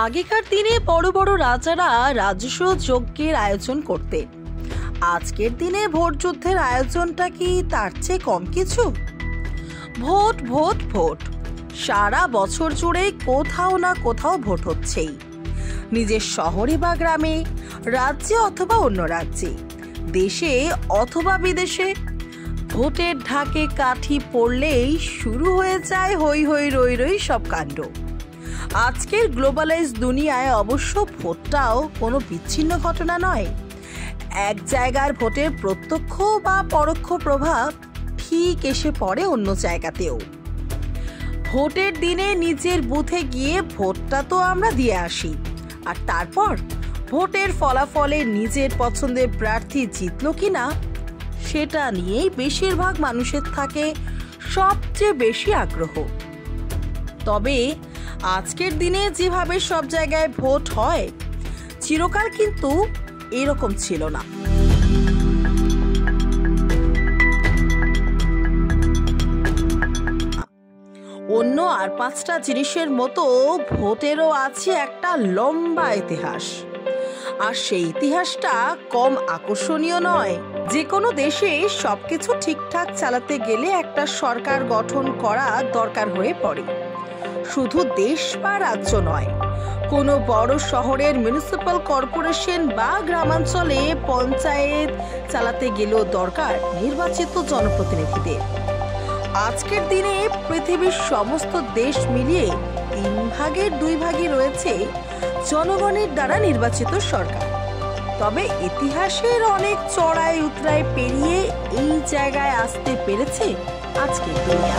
আগেকার দিনে বড় বড় রাজারা রাজস্ব যজ্ঞের আয়োজন করতেন। আজকের দিনে ভোট যুদ্ধের আয়োজনটা কি তার চেয়ে কম কিছু? ভোট ভোট ভোট, সারা বছর জুড়ে কোথাও না কোথাও ভোট হচ্ছেই। নিজের শহরে বা গ্রামে, রাজ্যে অথবা অন্য রাজ্যে, দেশে অথবা বিদেশে, ভোটের ঢাকে কাঠি পড়লেই শুরু হয়ে যায় হই হই রই রই সব কাণ্ড। আজকের গ্লোবালাইজ দুনিয়ায় অবশ্য ভোটটাও কোনো বিচ্ছিন্ন ঘটনা নয়। এক জায়গার ভোটের প্রত্যক্ষ বা পরোক্ষ প্রভাব ঠিক এসে পড়ে অন্য জায়গাতেও। ভোটের দিনে নিজের বুথে গিয়ে ভোটটা তো আমরা দিয়ে আসি, আর তারপর ভোটের ফলাফলে নিজের পছন্দের প্রার্থী জিতলো কিনা সেটা নিয়েই বেশিরভাগ মানুষের থাকে সবচেয়ে বেশি আগ্রহ। তবে আজকের দিনে যেভাবে সব জায়গায় ভোট হয়, চিরকাল কিন্তু এরকম ছিল না। অন্য আর 5টা জিনিসের মতো ভোটেরও আছে একটা লম্বা ইতিহাস, আর সেই ইতিহাসটা কম আকর্ষণীয় নয়। যে কোনো দেশে সবকিছু ঠিকঠাক চালাতে গেলে একটা সরকার গঠন করা দরকার হয়ে পড়ে। শুধু দেশ বা রাজ্য নয়, কোনো বড় শহরের মিউনিসিপ্যাল কর্পোরেশন বা গ্রামাঞ্চলে পঞ্চায়েত চালাতে গেলেও দরকার নির্বাচিত জনপ্রতিনিধিদের। আজকের দিনে পৃথিবীর সমস্ত দেশ মিলিয়ে 3 ভাগের 2 ভাগই রয়েছে জনগণের দ্বারা নির্বাচিত সরকার। তবে ইতিহাসের অনেক চড়াই উতরাই পেরিয়ে এই জায়গায় আসতে পেরেছে আজকের দুনিয়া।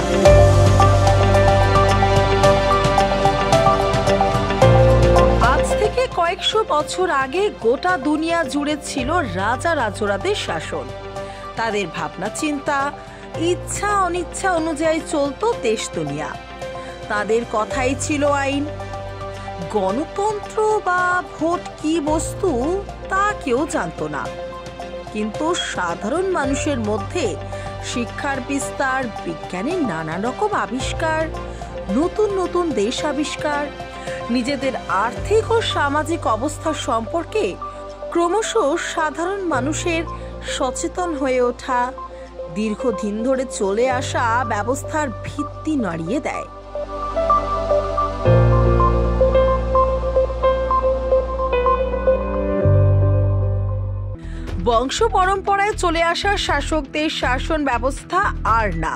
আজ থেকে কয়েকশো বছর আগে গোটা দুনিয়া জুড়ে ছিল রাজা রাজোরাদের শাসন। তাদের ভাবনা চিন্তা, ইচ্ছা অনিচ্ছা অনুযায়ী চলতো দেশ দুনিয়া। তাদের কথাই ছিল আইন। গণতন্ত্র বা ভোট কি বস্তু তা কেউ জানতো না, কিন্তু সাধারণ মানুষের মধ্যে শিক্ষার বিস্তার, বিজ্ঞানের নানা রকম আবিষ্কার, নতুন নতুন দেশ আবিষ্কার, নিজেদের আর্থিক ও সামাজিক অবস্থা সম্পর্কে ক্রমশ সাধারণ মানুষের সচেতন হয়ে ওঠা দীর্ঘদিন ধরে চলে আসা ব্যবস্থার ভিত্তি নাড়িয়ে দেয়। বংশ পরম্পরায় চলে আসা শাসকদের শাসন ব্যবস্থা আর না,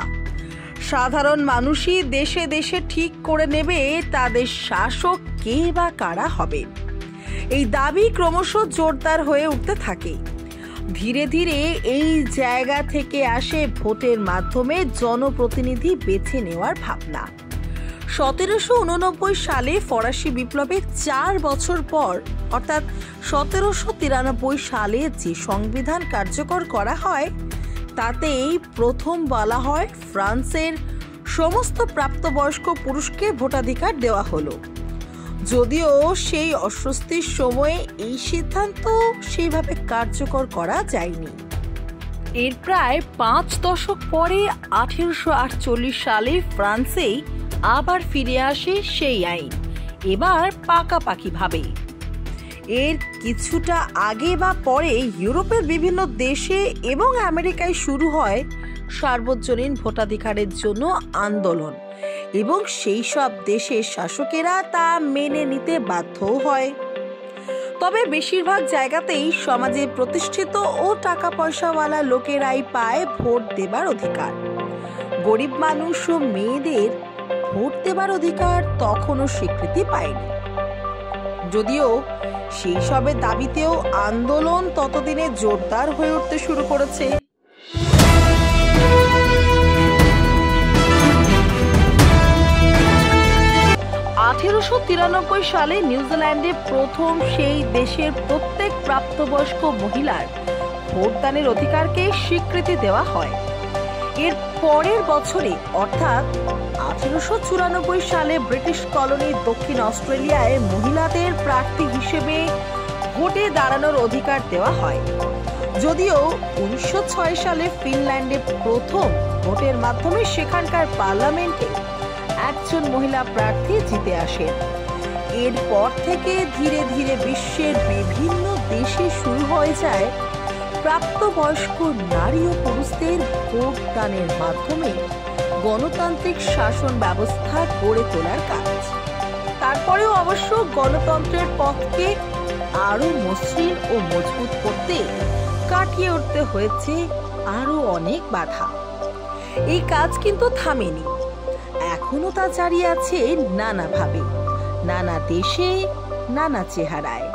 সাধারণ মানুষই দেশে দেশে ঠিক করে নেবে তাদের শাসক কে বা কারা হবে। এই দাবি ক্রমশ জোরদার হয়ে উঠতে থাকে। ধীরে ধীরে এই জায়গা থেকে আসে ভোটের মাধ্যমে জনপ্রতিনিধি বেছে নেওয়ার ভাবনা। 1789 সালে ফরাসি বিপ্লবের 4 বছর পর অর্থাৎ 1793 সালে যে সংবিধান কার্যকর করা হয়, তাতেই প্রথম বলা হয় ফ্রান্সের সমস্ত প্রাপ্তবয়স্ক পুরুষকে ভোটাধিকার দেওয়া হলো। যদিও সেই অস্বস্তির সময়ে এই সিদ্ধান্ত সেইভাবে কার্যকর করা যায়নি। এর প্রায় 5 দশক পরে 1848 সালে ফ্রান্সেই আবার ফিরে আসে সেই আইন, এবার পাকাপাকিভাবে। এর কিছুটা আগে বা পরে ইউরোপের বিভিন্ন দেশে এবং আমেরিকায় শুরু হয় সার্বজনীন ভোটাধিকারের জন্য আন্দোলন, এবং সেই সব দেশের শাসকেরা তা মেনে নিতে বাধ্য হয়। তবে বেশিরভাগ জায়গাতেই সমাজে প্রতিষ্ঠিত ও টাকা পয়সাওয়ালা লোকেরাই পায় ভোট দেবার অধিকার। গরিব মানুষ ও মেয়েদের ভোট দেবার অধিকার তখনও স্বীকৃতি পায়নি। যদিও সেই সবের দাবিতেও আন্দোলন ততদিনে জোরদার হয়ে উঠতে শুরু করেছে। 1893 সালে নিউজিল্যান্ডে প্রথম সেই দেশের প্রত্যেক প্রাপ্তবয়স্ক মহিলার ভোটদানের অধিকারকে স্বীকৃতি দেওয়া হয়। এর পরের বছরে অর্থাৎ 1894 সালে ব্রিটিশ কলোনি দক্ষিণ অস্ট্রেলিয়ায় মহিলাদের প্রার্থী হিসেবে ভোটে দাঁড়ানোর অধিকার দেওয়া হয়। যদিও 1906 সালে ফিনল্যান্ডে প্রথম ভোটের মাধ্যমে সেখানকার পার্লামেন্টে একজন মহিলা প্রার্থী জিতে আসেন। এরপর থেকে ধীরে ধীরে বিশ্বের বিভিন্ন দেশে শুরু হয়ে যায় প্রাপ্তবয়স্ক নারী ও পুরুষদের ভোট দানের মাধ্যমে গণতান্ত্রিক শাসন ব্যবস্থা গড়ে তোলার কাজ। তারপরেও অবশ্য গণতন্ত্রের পথকে আরো মসৃণ ও মজবুত করতে কাটিয়ে উঠতে হয়েছে আরো অনেক বাধা। এই কাজ কিন্তু থামেনি, এখনো তা জারি আছে নানাভাবে, নানা দেশে, নানা চেহারায়।